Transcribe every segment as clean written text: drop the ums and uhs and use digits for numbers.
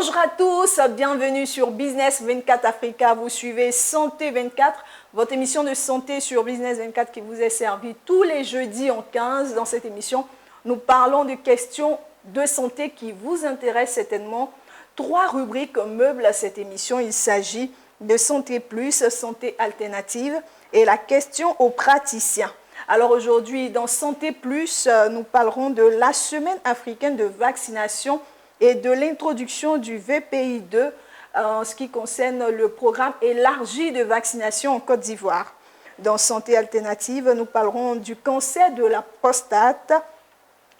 Bonjour à tous, bienvenue sur Business 24 Africa. Vous suivez Santé 24, votre émission de santé sur Business 24 qui vous est servie tous les jeudis en 15. Dans cette émission, nous parlons de questions de santé qui vous intéressent certainement. 3 rubriques meublent à cette émission. Il s'agit de Santé Plus, Santé Alternative et la question aux praticiens. Alors aujourd'hui, dans Santé Plus, nous parlerons de la Semaine africaine de vaccination et de l'introduction du VPI2 en ce qui concerne le programme élargi de vaccination en Côte d'Ivoire. Dans Santé Alternative, nous parlerons du cancer de la prostate,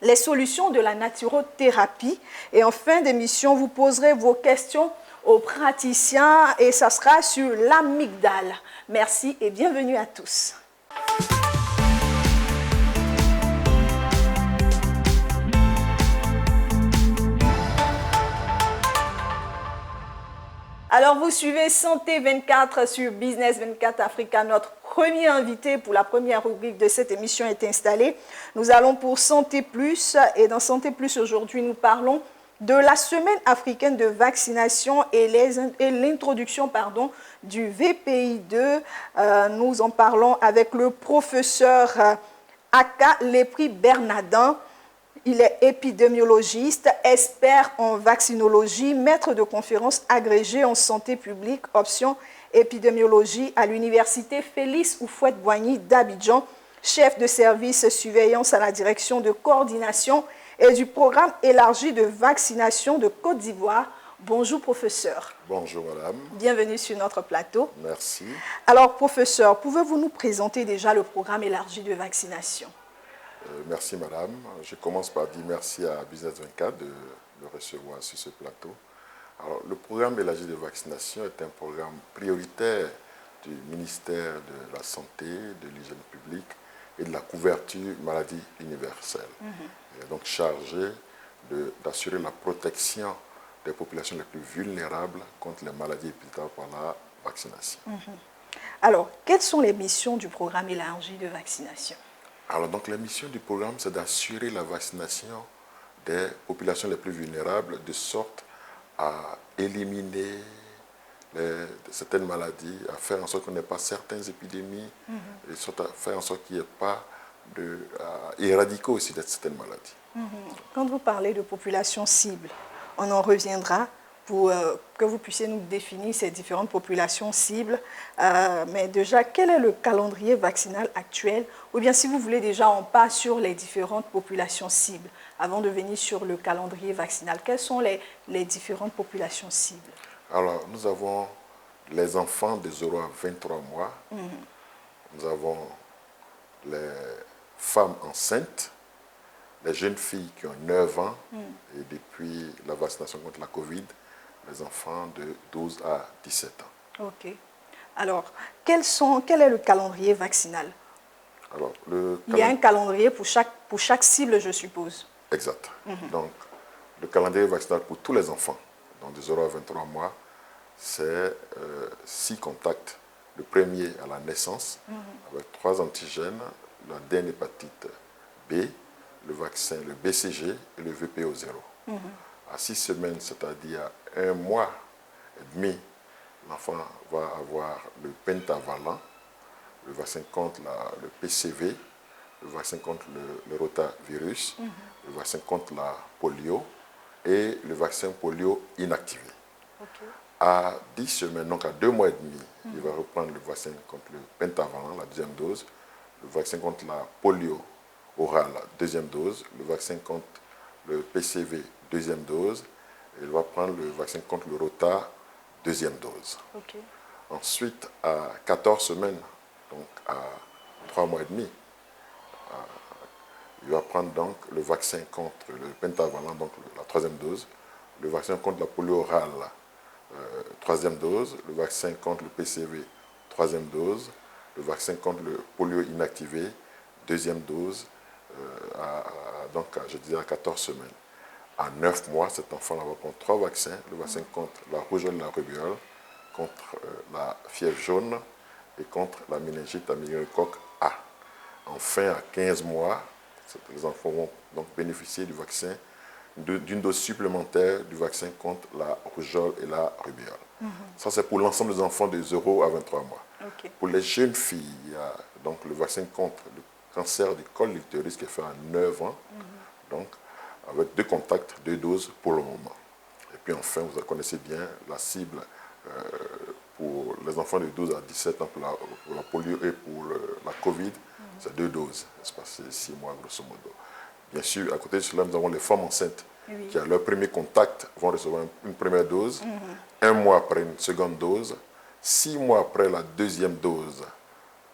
les solutions de la naturothérapie. Et en fin d'émission, vous poserez vos questions aux praticiens et ça sera sur l'amygdale. Merci et bienvenue à tous. Alors, vous suivez Santé 24 sur Business 24 Africa. Notre premier invité pour la première rubrique de cette émission est installé. Nous allons pour Santé Plus. Et dans Santé Plus, aujourd'hui, nous parlons de la Semaine africaine de vaccination et l'introduction du VPI2. Nous en parlons avec le professeur Aka Lepri Bernardin. Il est épidémiologiste, expert en vaccinologie, maître de conférences agrégé en santé publique, option épidémiologie à l'université Félix Houphouët-Boigny d'Abidjan, chef de service surveillance à la direction de coordination et du programme élargi de vaccination de Côte d'Ivoire. Bonjour professeur. Bonjour madame. Bienvenue sur notre plateau. Merci. Alors professeur, pouvez-vous nous présenter déjà le programme élargi de vaccination? Merci madame. Je commence par dire merci à Business 24 de me recevoir sur ce plateau. Alors, le programme élargi de vaccination est un programme prioritaire du ministère de la Santé, de l'Hygiène publique et de la couverture maladie universelle. Il est donc chargé d'assurer la protection des populations les plus vulnérables contre les maladies épidémiques par la vaccination. Alors, quelles sont les missions du programme élargi de vaccination? Alors, donc, la mission du programme, c'est d'assurer la vaccination des populations les plus vulnérables de sorte à éliminer certaines maladies, à faire en sorte qu'on n'ait pas certaines épidémies, de sorte à faire en sorte qu'il n'y ait pas à éradiquer aussi certaines maladies. Quand vous parlez de population cible, on en reviendra pour que vous puissiez nous définir ces différentes populations cibles. Mais déjà, quel est le calendrier vaccinal actuel? Ou bien si vous voulez déjà, on passe sur les différentes populations cibles. Avant de venir sur le calendrier vaccinal, quelles sont les différentes populations cibles? Alors, nous avons les enfants de 0 à 23 mois. Nous avons les femmes enceintes, les jeunes filles qui ont 9 ans, et depuis la vaccination contre la Covid, les enfants de 12 à 17 ans. Ok. Alors, quel est le calendrier vaccinal? Alors, il y a un calendrier pour chaque cible, je suppose. Exact. Donc, le calendrier vaccinal pour tous les enfants, donc de 0 à 23 mois, c'est 6 contacts. Le premier à la naissance, avec 3 antigènes, la hépatite B, le vaccin, le BCG et le VPO0. À 6 semaines, c'est-à-dire à 1 mois et demi, l'enfant va avoir le pentavalent, le vaccin contre le PCV, le vaccin contre le rotavirus, le vaccin contre la polio et le vaccin polio inactivé. À 10 semaines, donc à 2 mois et demi, il va reprendre le vaccin contre le pentavalent, la deuxième dose, le vaccin contre la polio orale, la deuxième dose, le vaccin contre le PCV, deuxième dose, et il va prendre le vaccin contre le rota, deuxième dose. Ensuite, à 14 semaines, donc à 3 mois et demi, il va prendre donc le vaccin contre le pentavalent, donc la troisième dose, le vaccin contre la polio orale, troisième dose, le vaccin contre le PCV, troisième dose, le vaccin contre le polio inactivé, deuxième dose, donc je disais à 14 semaines. À 9 mois, cet enfant-là va prendre 3 vaccins, le vaccin contre la rougeole et la rubéole, contre la fièvre jaune et contre la méningite à méningocoque A. Enfin, à 15 mois, les enfants vont donc bénéficier du vaccin d'une dose supplémentaire du vaccin contre la rougeole et la rubéole. Ça, c'est pour l'ensemble des enfants de 0 à 23 mois. Ok. Pour les jeunes filles, il y a donc le vaccin contre le cancer du col de l'utérus qui est fait à 9 ans, donc avec 2 contacts, 2 doses pour le moment. Et puis enfin, vous connaissez bien la cible pour les enfants de 12 à 17 ans pour la polio et pour la Covid, c'est 2 doses, c'est 6 mois grosso modo. Bien sûr, à côté de cela, nous avons les femmes enceintes qui, à leur premier contact, vont recevoir une première dose, 1 mois après une seconde dose, 6 mois après la deuxième dose,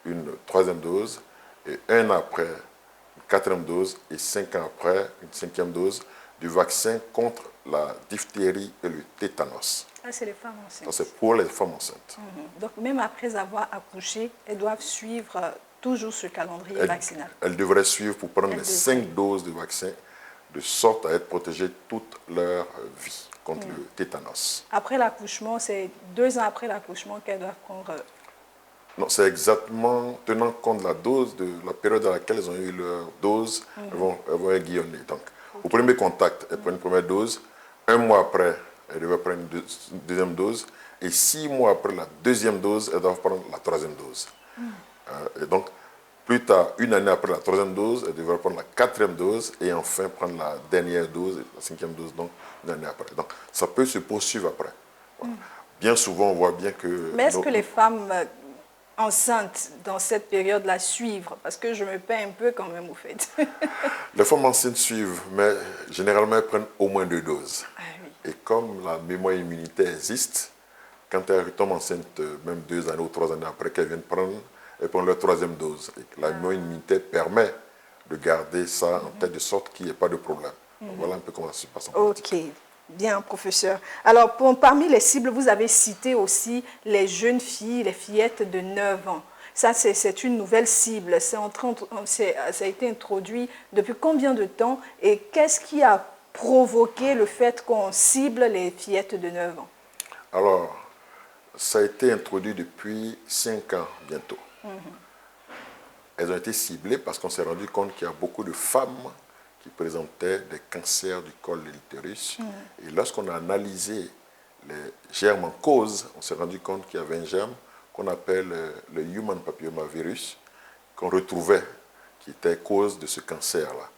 une troisième dose, et 1 an après une quatrième dose, et 5 ans après une cinquième dose du vaccin contre la diphtérie et le tétanos. Ah, c'est les femmes enceintes. C'est pour les femmes enceintes. Donc, même après avoir accouché, elles doivent suivre toujours ce calendrier vaccinal. Elles devraient suivre pour prendre les 5 doses de vaccin, de sorte à être protégées toute leur vie contre le tétanos. Après l'accouchement, c'est 2 ans après l'accouchement qu'elles doivent prendre. Non, c'est exactement tenant compte de la dose, de la période à laquelle elles ont eu leur dose, elles vont aiguillonner. Donc, au premier contact, elles prennent une première dose. 1 mois après, elles doivent prendre une deuxième dose. Et 6 mois après la deuxième dose, elles doivent prendre la troisième dose. Et donc, plus tard, 1 année après la troisième dose, elles devraient prendre la quatrième dose et enfin prendre la dernière dose, la cinquième dose, donc 1 année après. Donc, ça peut se poursuivre après. Voilà. Bien souvent, on voit bien que... Mais est-ce que les femmes enceintes dans cette période-là suivent? Parce que je me perds un peu quand même au fait. Les femmes enceintes suivent, mais généralement, elles prennent au moins 2 doses. Ah, oui. Et comme la mémoire immunitaire existe, quand elles retombent enceintes, même 2 années ou 3 années après qu'elles viennent prendre, elles prennent leur troisième dose. Et la mémoire immunitaire permet de garder ça en tête de sorte qu'il n'y ait pas de problème. Donc, voilà un peu comment ça se passe en pratique. Ok, bien professeur. Alors, parmi les cibles, vous avez cité aussi les jeunes filles, les fillettes de 9 ans. Ça, c'est une nouvelle cible. Ça a été introduit depuis combien de temps? Et qu'est-ce qui a provoqué le fait qu'on cible les fillettes de 9 ans? Alors, ça a été introduit depuis 5 ans bientôt. Elles ont été ciblées parce qu'on s'est rendu compte qu'il y a beaucoup de femmes qui présentaient des cancers du col de l'utérus. Et lorsqu'on a analysé les germes en cause, on s'est rendu compte qu'il y avait un germe qu'on appelle le human papillomavirus, qu'on retrouvait, qui était cause de ce cancer-là.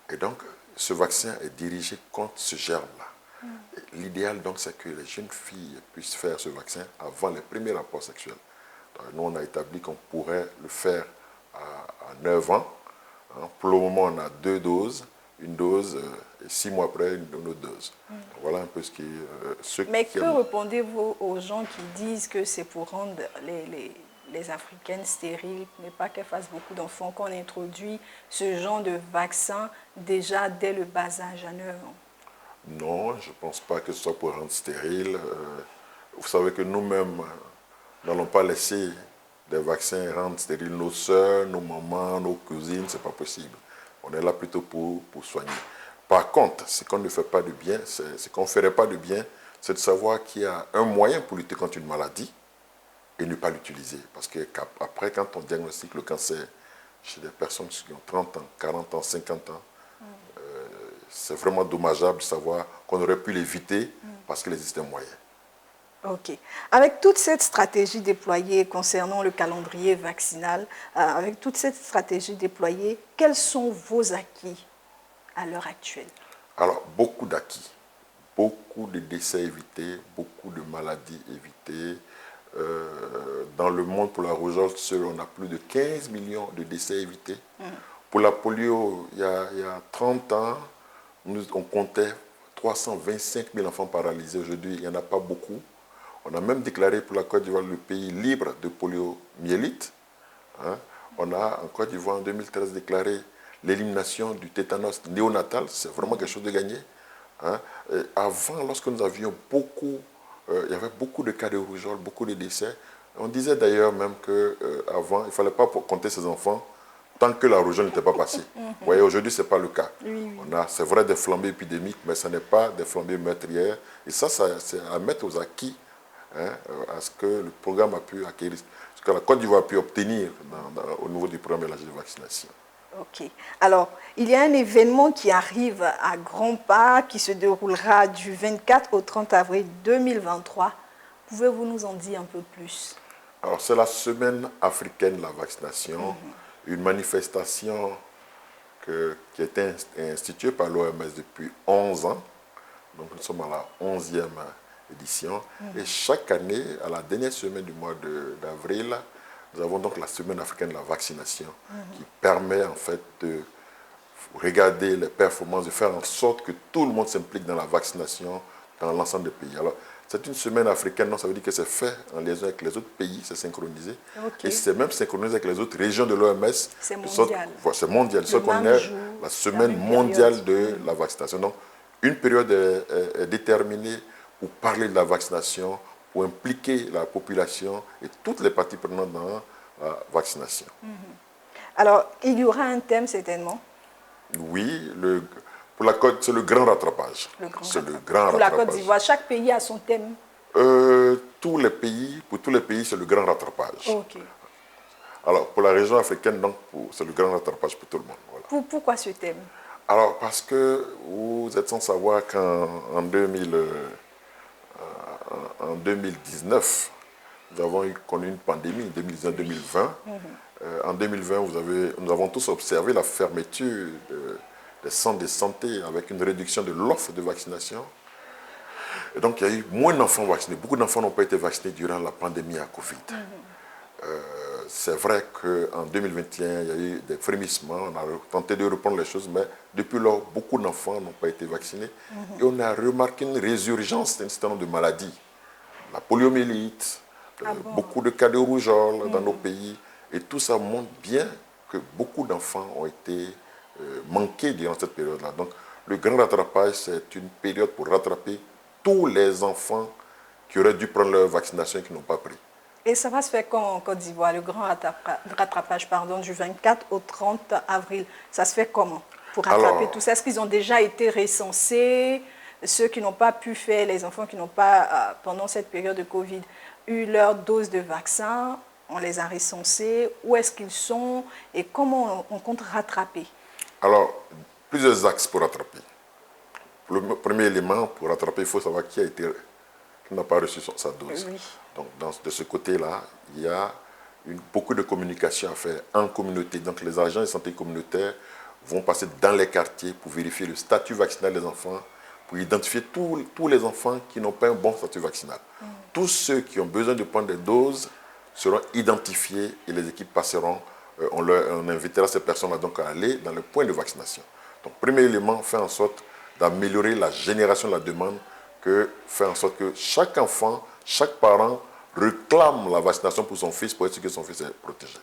Et donc, ce vaccin est dirigé contre ce germe-là. L'idéal, donc, c'est que les jeunes filles puissent faire ce vaccin avant les premiers rapports sexuels. Donc, nous, on a établi qu'on pourrait le faire à 9 ans. Pour le moment, on a 2 doses. Une dose et 6 mois après, une autre dose. Donc, voilà un peu ce qui... Mais que répondez-vous aux gens qui disent que c'est pour rendre les Africaines stériles, mais pas qu'elles fassent beaucoup d'enfants, qu'on introduit ce genre de vaccin déjà dès le bas âge, à 9 ans? Non, je ne pense pas que ce soit pour rendre stérile. Vous savez que nous-mêmes, n'allons pas laisser des vaccins rendre stériles nos soeurs, nos mamans, nos cousines, ce n'est pas possible. On est là plutôt pour soigner. Par contre, ce qu'on ne fait pas de bien, ce qu'on ne ferait pas de bien, c'est de savoir qu'il y a un moyen pour lutter contre une maladie et ne pas l'utiliser. Parce qu'après, quand on diagnostique le cancer chez des personnes qui ont 30 ans, 40 ans, 50 ans, c'est vraiment dommageable de savoir qu'on aurait pu l'éviter parce qu'il existait un moyen. Ok. Avec toute cette stratégie déployée concernant le calendrier vaccinal, avec toute cette stratégie déployée, quels sont vos acquis à l'heure actuelle? Alors, beaucoup d'acquis, beaucoup de décès évités, beaucoup de maladies évitées. Dans le monde, pour la rougeole seule, on a plus de 15 millions de décès évités. Pour la polio, il y a 30 ans, on comptait 325 000 enfants paralysés. Aujourd'hui, il n'y en a pas beaucoup. On a même déclaré pour la Côte d'Ivoire le pays libre de poliomyélite. On a en Côte d'Ivoire en 2013 déclaré l'élimination du tétanos néonatal. C'est vraiment quelque chose de gagné. Avant, lorsque nous avions beaucoup, il y avait beaucoup de cas de rougeole, beaucoup de décès. On disait d'ailleurs même qu'avant, il ne fallait pas compter ses enfants tant que la rougeole n'était pas passée. Vous voyez, aujourd'hui, ce n'est pas le cas. Oui. On a, c'est vrai, des flambées épidémiques, mais ce n'est pas des flambées meurtrières. Et ça c'est à mettre aux acquis, à ce que le programme a pu acquérir, ce que la Côte d'Ivoire a pu obtenir au niveau du programme élargi de vaccination. Ok. Alors, il y a un événement qui arrive à grands pas, qui se déroulera du 24 au 30 avril 2023. Pouvez-vous nous en dire un peu plus? Alors, c'est la semaine africaine de la vaccination, une manifestation qui a été instituée par l'OMS depuis 11 ans. Donc, nous sommes à la 11e édition. Et chaque année, à la dernière semaine du mois d'avril, nous avons donc la semaine africaine de la vaccination qui permet en fait de regarder les performances, de faire en sorte que tout le monde s'implique dans la vaccination dans l'ensemble des pays. Alors, c'est une semaine africaine, donc ça veut dire que c'est fait en liaison avec les autres pays, c'est synchronisé. Ok. Et c'est même synchronisé avec les autres régions de l'OMS. C'est mondial. C'est mondial. Le Ce qu'on même est jour, la la semaine même mondiale période. de la vaccination. Donc, une période est déterminée pour parler de la vaccination, pour impliquer la population et toutes les parties prenantes dans la vaccination. Alors, il y aura un thème certainement. Oui, pour la Côte, c'est le grand rattrapage. C'est le grand Pour la rattrapage. Côte d'Ivoire, chaque pays a son thème. Pour tous les pays, c'est le grand rattrapage. Ok. Alors, pour la région africaine, donc, c'est le grand rattrapage pour tout le monde. Voilà. Pourquoi ce thème? Alors, parce que vous êtes sans savoir qu'en 2019, nous avons connu une pandémie, 2019-2020. En 2020, nous avons tous observé la fermeture des centres de santé avec une réduction de l'offre de vaccination. Et donc, il y a eu moins d'enfants vaccinés. Beaucoup d'enfants n'ont pas été vaccinés durant la pandémie à Covid. C'est vrai qu'en 2021, il y a eu des frémissements. On a tenté de reprendre les choses, mais depuis lors, beaucoup d'enfants n'ont pas été vaccinés. Et on a remarqué une résurgence d'un certain nombre de maladies. La poliomyélite, beaucoup de cas de rougeole dans nos pays. Et tout ça montre bien que beaucoup d'enfants ont été manqués durant cette période-là. Donc, le grand rattrapage, c'est une période pour rattraper tous les enfants qui auraient dû prendre leur vaccination et qui n'ont pas pris. Et ça va se faire quand en Côte d'Ivoire, le grand rattrapage du 24 au 30 avril. Ça se fait comment pour rattraper tout ça? Est-ce qu'ils ont déjà été recensés? Ceux qui n'ont pas pu faire, les enfants qui n'ont pas, pendant cette période de Covid, eu leur dose de vaccin, on les a recensés. Où est-ce qu'ils sont et comment on compte rattraper? Alors, plusieurs axes pour rattraper. Le premier élément, pour rattraper, il faut savoir qui n'a pas reçu sa dose. Oui. Donc, de ce côté-là, il y a beaucoup de communication à faire en communauté. Donc, les agents de santé communautaire vont passer dans les quartiers pour vérifier le statut vaccinal des enfants, pour identifier tous les enfants qui n'ont pas un bon statut vaccinal. Tous ceux qui ont besoin de prendre des doses seront identifiés et les équipes passeront. On invitera ces personnes-là donc à aller dans le point de vaccination. Donc, premier élément, faire en sorte d'améliorer la génération de la demande, faire en sorte que chaque enfant, chaque parent réclame la vaccination pour son fils pour être sûr que son fils est protégé.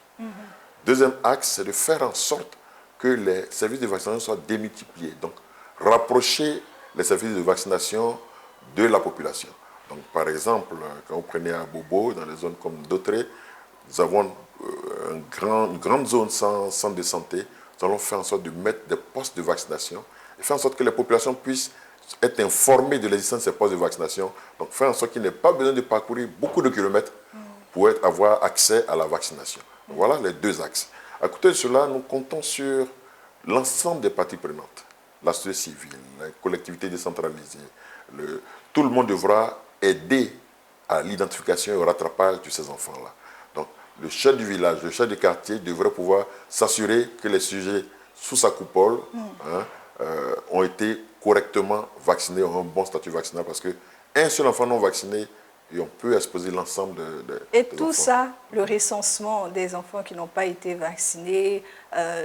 Deuxième axe, c'est de faire en sorte que les services de vaccination soient démultipliés. Donc, rapprocher les services de vaccination de la population. Donc, par exemple, quand vous prenez à Bobo, dans les zones comme Dautré, nous avons une grande zone sans centre de santé. Nous allons faire en sorte de mettre des postes de vaccination et faire en sorte que les populations puissent être informées de l'existence de ces postes de vaccination. Donc, faire en sorte qu'il n'ait pas besoin de parcourir beaucoup de kilomètres pour avoir accès à la vaccination. Donc, voilà les deux axes. À côté de cela, nous comptons sur l'ensemble des parties prenantes. La société civile, les collectivités décentralisées. Tout le monde devra aider à l'identification et au rattrapage de ces enfants-là. Donc, le chef du village, le chef du quartier devrait pouvoir s'assurer que les sujets sous sa coupole ont été correctement vaccinés, ont un bon statut vaccinal, parce qu'un seul enfant non vacciné, et on peut exposer l'ensemble Et des tout enfants. ça, le recensement des enfants qui n'ont pas été vaccinés,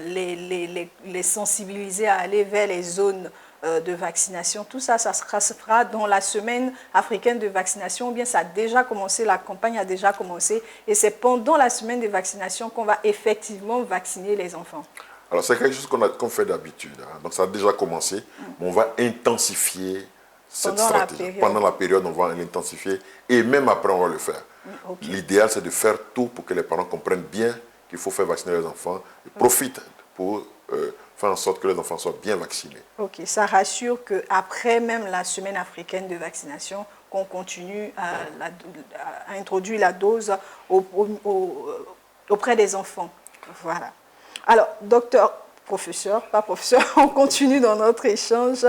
les sensibiliser à aller vers les zones de vaccination, tout ça, ça se fera dans la semaine africaine de vaccination, ou bien ça a déjà commencé, la campagne a déjà commencé, et c'est pendant la semaine de vaccination qu'on va effectivement vacciner les enfants. Alors, c'est quelque chose qu'on fait d'habitude. Donc, ça a déjà commencé, mais on va intensifier cette stratégie. Pendant la période, on va l'intensifier et même après, on va le faire. Okay. L'idéal, c'est de faire tout pour que les parents comprennent bien qu'il faut faire vacciner les enfants et profitent pour faire en sorte que les enfants soient bien vaccinés. Ok, ça rassure qu'après même la semaine africaine de vaccination, qu'on continue à introduire la dose auprès des enfants. Voilà. Alors, docteur, professeur, pas professeur, on continue dans notre échange.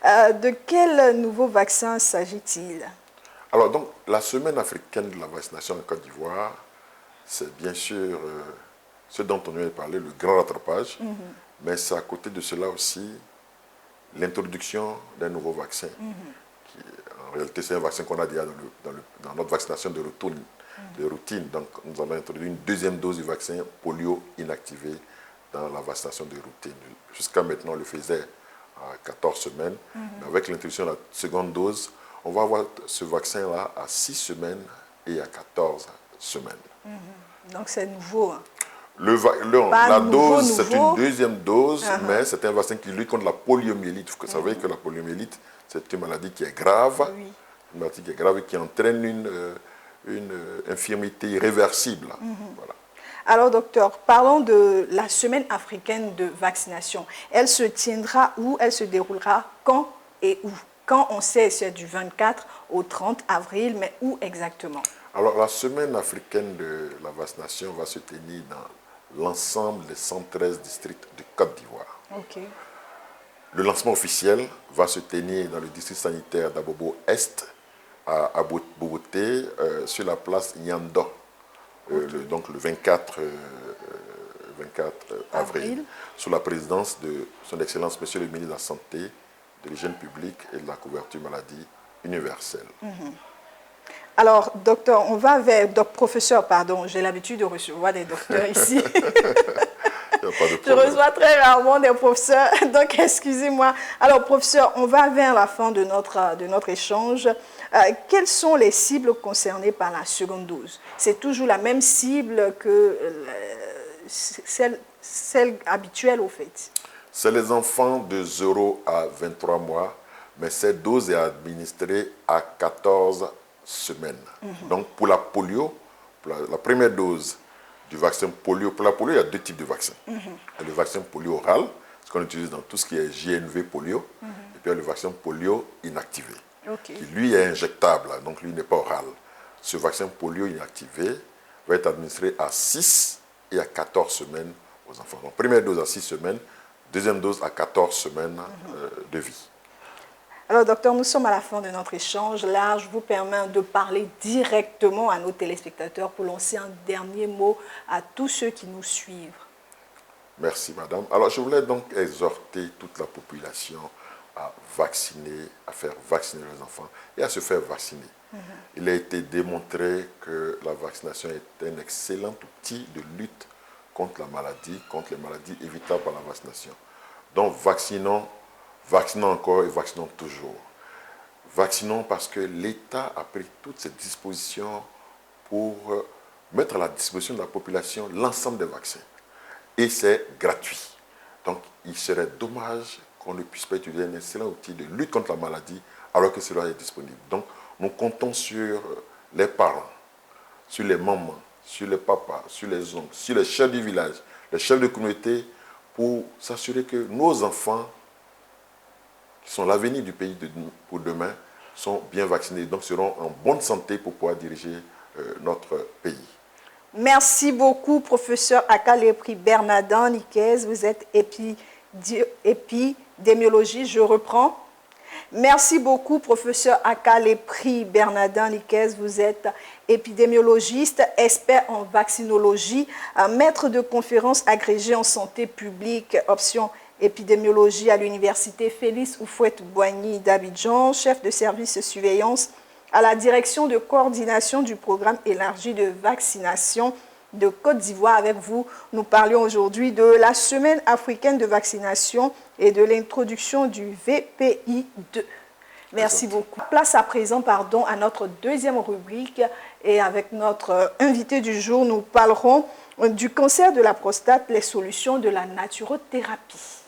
De quel nouveau vaccin s'agit-il? Alors, donc, la semaine africaine de la vaccination en Côte d'Ivoire, c'est bien sûr ce dont on vient de parler, le grand rattrapage, mais c'est à côté de cela aussi l'introduction d'un nouveau vaccin. Qui, en réalité, c'est un vaccin qu'on a déjà dans notre vaccination de routine. Donc, nous allons introduire une deuxième dose du vaccin polio inactivé dans la vaccination de routine. Jusqu'à maintenant, on le faisait à 14 semaines. Mais avec l'introduction de la seconde dose, on va avoir ce vaccin-là à 6 semaines et à 14 semaines. Donc, c'est nouveau. Hein. La dose, c'est une deuxième dose, mais c'est un vaccin qui lutte contre la poliomyélite. Vous savez que la poliomyélite, c'est une maladie qui est grave, une maladie qui est grave et qui entraîne une infirmité irréversible. Voilà. Alors, docteur, parlons de la semaine africaine de vaccination. Elle se tiendra où? Elle se déroulera quand et où? Quand on sait, c'est du 24 au 30 avril, mais où exactement? Alors, la semaine africaine de la vaccination va se tenir dans l'ensemble des 113 districts de Côte d'Ivoire. Okay. Le lancement officiel va se tenir dans le district sanitaire d'Abobo-Est, à Boboté, sur la place Nyando, donc le 24 avril, sous la présidence de son Excellence Monsieur le ministre de la Santé, de l'hygiène publique et de la couverture maladie universelle. Alors, docteur, on va vers... professeur, pardon, j'ai l'habitude de recevoir des docteurs ici. Je reçois très rarement des professeurs, donc excusez-moi. Alors, professeur, on va vers la fin de notre échange. Quelles sont les cibles concernées par la seconde dose? C'est toujours la même cible que celle habituelle, au fait? C'est les enfants de 0 à 23 mois, mais cette dose est administrée à 14 semaines. Donc, pour la polio, pour la première dose du vaccin polio, pour la polio, il y a deux types de vaccins. Il y a le vaccin polio oral, ce qu'on utilise dans tout ce qui est JNV polio, et puis il y a le vaccin polio inactivé, qui lui est injectable, donc lui n'est pas oral. Ce vaccin polio inactivé va être administré à 6 et à 14 semaines aux enfants. Donc, première dose à 6 semaines, deuxième dose à 14 semaines de vie. Alors, docteur, nous sommes à la fin de notre échange. Là, je vous permets de parler directement à nos téléspectateurs pour lancer un dernier mot à tous ceux qui nous suivent. Merci, madame. Alors, je voulais donc exhorter toute la population à vacciner, à faire vacciner les enfants et à se faire vacciner. Il a été démontré que la vaccination est un excellent outil de lutte contre la maladie, contre les maladies évitables par la vaccination. Donc, vaccinons encore et vaccinons toujours. Vaccinons parce que l'État a pris toutes ces dispositions pour mettre à la disposition de la population l'ensemble des vaccins. Et c'est gratuit. Donc, il serait dommage qu'on ne puisse pas utiliser un excellent outil de lutte contre la maladie alors que cela est disponible. Donc, nous comptons sur les parents, sur les mamans, sur les papas, sur les oncles, sur les chefs du village, les chefs de communauté pour s'assurer que nos enfants qui sont l'avenir du pays pour demain, sont bien vaccinés, donc seront en bonne santé pour pouvoir diriger notre pays. Merci beaucoup, professeur Akalepri Bernardin Niquez. Vous êtes épidémiologiste, je reprends. Merci beaucoup, professeur Akalepri Bernardin Niquez. Vous êtes épidémiologiste, expert en vaccinologie, maître de conférences agrégé en santé publique, option épidémiologie à l'université Félix Houphouët-Boigny d'Abidjan, chef de service surveillance à la direction de coordination du programme élargi de vaccination de Côte d'Ivoire. Avec vous, nous parlions aujourd'hui de la semaine africaine de vaccination et de l'introduction du VPI2. Merci beaucoup. Place à présent, à notre deuxième rubrique et avec notre invité du jour, nous parlerons du cancer de la prostate, les solutions de la naturothérapie.